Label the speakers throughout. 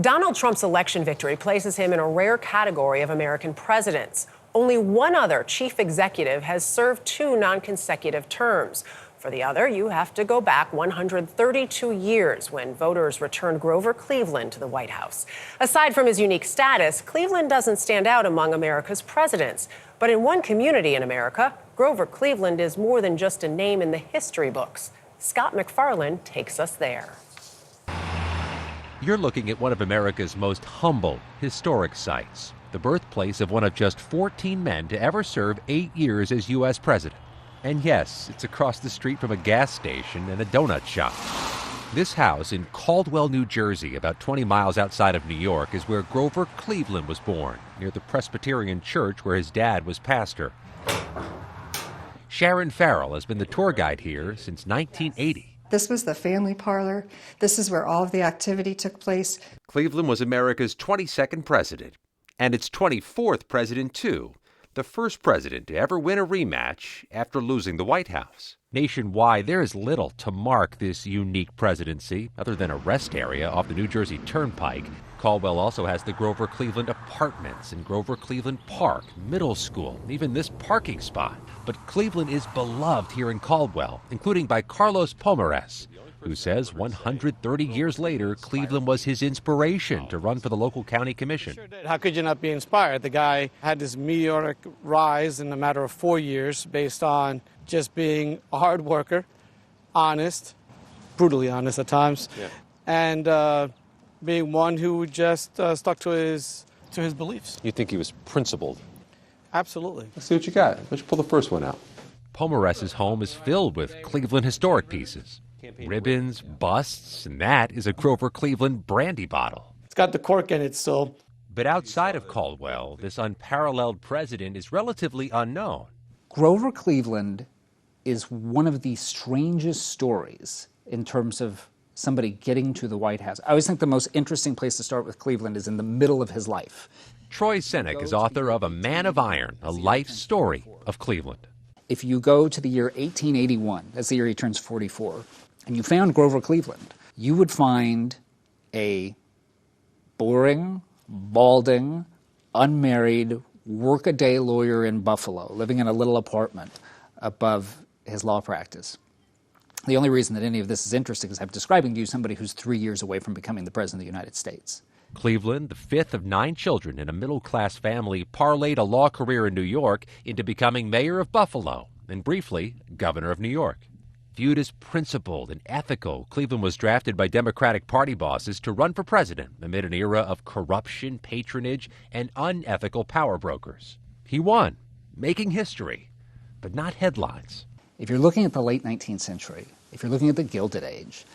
Speaker 1: Donald Trump's election victory places him in a rare category of American presidents. Only one other chief executive has served 2 non-consecutive terms. For the other, you have to go back 132 years when voters returned Grover Cleveland to the White House. Aside from his unique status, Cleveland doesn't stand out among America's presidents. But in one community in America, Grover Cleveland is more than just a name in the history books. Scott McFarland takes us there.
Speaker 2: You're looking at one of America's most humble, historic sites, the birthplace of one of just 14 men to ever serve 8 years as U.S. president. And yes, it's across the street from a gas station and a donut shop. This house in Caldwell, New Jersey, about 20 miles outside of New York, is where Grover Cleveland was born, near the Presbyterian church where his dad was pastor. Sharon Farrell has been the tour guide here since 1980.
Speaker 3: This was the family parlor. This is where all of the activity took place.
Speaker 2: Cleveland was America's 22nd president, and its 24th president, too. The first president to ever win a rematch after losing the White House. Nationwide, there is little to mark this unique presidency, other than a rest area off the New Jersey Turnpike. Caldwell also has the Grover Cleveland Apartments and Grover Cleveland Park, Middle School, even this parking spot. But Cleveland is beloved here in Caldwell, including by Carlos Pomares, who says 130 years later, Cleveland was his inspiration to run for the local county commission.
Speaker 4: Sure did. How could you not be inspired? The guy had this meteoric rise in a matter of 4 years based on just being a hard worker, honest, brutally honest at times, and being one who just stuck to his beliefs.
Speaker 5: You think he was principled?
Speaker 4: Absolutely.
Speaker 5: Let's see what you got. Let's pull the first one out.
Speaker 2: Pomares' home is filled with Cleveland historic pieces. Ribbons, busts, and that is a Grover Cleveland brandy bottle.
Speaker 4: It's got the cork in it still.
Speaker 2: But outside of Caldwell, this unparalleled president is relatively unknown.
Speaker 6: Grover Cleveland is one of the strangest stories in terms of somebody getting to the White House. I always think the most interesting place to start with Cleveland is in the middle of his life.
Speaker 2: Troy Seneck is author of A Man of Iron, a life story of Cleveland.
Speaker 6: If you go to the year 1881, that's the year he turns 44, and you found Grover Cleveland, you would find a boring, balding, unmarried, work-a-day lawyer in Buffalo, living in a little apartment above his law practice. The only reason that any of this is interesting is I'm describing to you somebody who's 3 years away from becoming the President of the United States.
Speaker 2: Cleveland, the fifth of 9 children in a middle-class family, parlayed a law career in New York into becoming mayor of Buffalo and briefly governor of New York. Viewed as principled and ethical, Cleveland was drafted by Democratic Party bosses to run for president amid an era of corruption, patronage, and unethical power brokers. He won, making history, but not headlines.
Speaker 6: If you're looking at the late 19th century, if you're looking at the Gilded Age,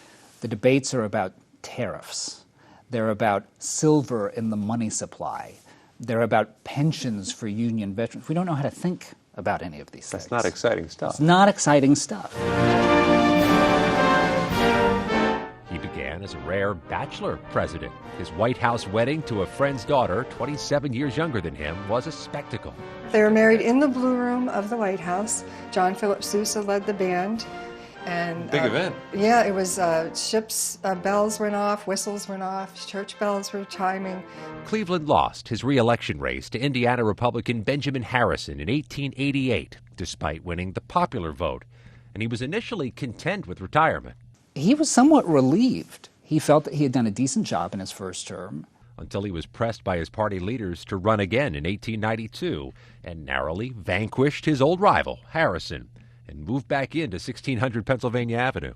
Speaker 6: the debates are about tariffs. They're about silver in the money supply. They're about pensions for union veterans. We don't know how to think about any of these things.
Speaker 5: That's not exciting stuff.
Speaker 6: It's not exciting stuff.
Speaker 2: He began as a rare bachelor president. His White House wedding to a friend's daughter, 27 years younger than him, was a spectacle.
Speaker 3: They were married in the Blue Room of the White House. John Philip Sousa led the band. And
Speaker 5: big event.
Speaker 3: Yeah, it was ships' bells went off, whistles went off, church bells were chiming.
Speaker 2: Cleveland lost his re-election race to Indiana Republican Benjamin Harrison in 1888, despite winning the popular vote. And he was initially content with retirement.
Speaker 6: He was somewhat relieved. He felt that he had done a decent job in his first term.
Speaker 2: Until he was pressed by his party leaders to run again in 1892 and narrowly vanquished his old rival, Harrison, and moved back into 1600 Pennsylvania Avenue.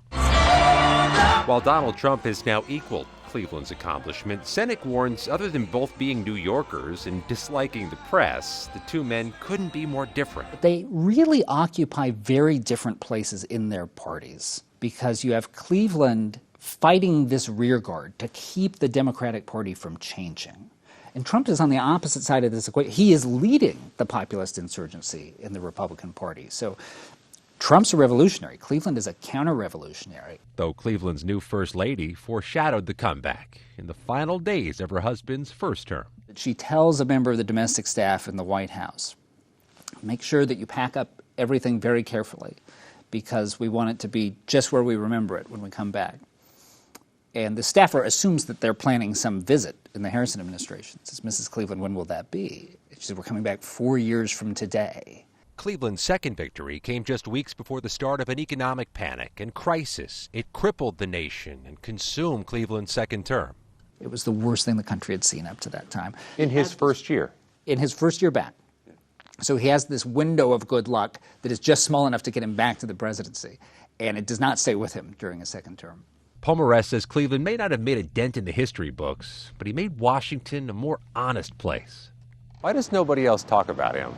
Speaker 2: While Donald Trump has now equaled Cleveland's accomplishment, Seneck warns other than both being New Yorkers and disliking the press, the two men couldn't be more different.
Speaker 6: They really occupy very different places in their parties because you have Cleveland fighting this rearguard to keep the Democratic Party from changing. And Trump is on the opposite side of this equation. He is leading the populist insurgency in the Republican Party. So Trump's a revolutionary. Cleveland is a counter-revolutionary.
Speaker 2: Though Cleveland's new First Lady foreshadowed the comeback in the final days of her husband's first term.
Speaker 6: She tells a member of the domestic staff in the White House, make sure that you pack up everything very carefully because we want it to be just where we remember it when we come back. And the staffer assumes that they're planning some visit in the Harrison administration. Says, Mrs. Cleveland, when will that be? She said, we're coming back 4 years from today.
Speaker 2: Cleveland's second victory came just weeks before the start of an economic panic and crisis. It crippled the nation and consumed Cleveland's second term.
Speaker 6: It was the worst thing the country had seen up to that time.
Speaker 5: In his first year.
Speaker 6: In his first year back. So he has this window of good luck that is just small enough to get him back to the presidency. And it does not stay with him during his second term.
Speaker 2: Pomerantz says Cleveland may not have made a dent in the history books, but he made Washington a more honest place.
Speaker 5: Why does nobody else talk about him?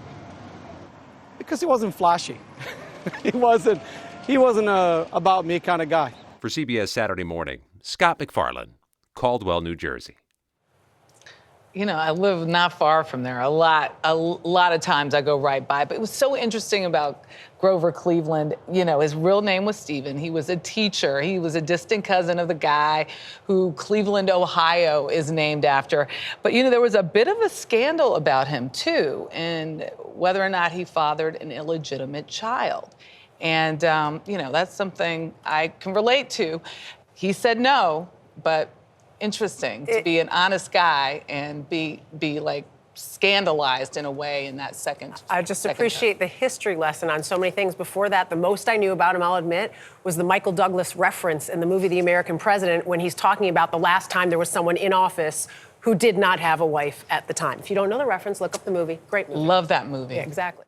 Speaker 4: Because he wasn't flashy. he wasn't a about me kind of guy.
Speaker 2: For CBS Saturday Morning, Scott McFarland, Caldwell, New Jersey.
Speaker 7: You know, I live not far from there. A lot of times I go right by. But it was so interesting about Grover Cleveland. You know, his real name was Stephen. He was a teacher. He was a distant cousin of the guy who Cleveland, Ohio is named after. But, you know, there was a bit of a scandal about him, too, and whether or not he fathered an illegitimate child. And, you know, that's something I can relate to. He said no, but interesting to be an honest guy and be like scandalized in a way in that second.
Speaker 1: I just appreciate the history lesson on so many things. Before that, the most I knew about him, I'll admit, was the Michael Douglas reference in the movie The American President when he's talking about the last time there was someone in office who did not have a wife at the time. If you don't know the reference, look up the movie. Great movie.
Speaker 7: Love that movie.
Speaker 1: Yeah, exactly.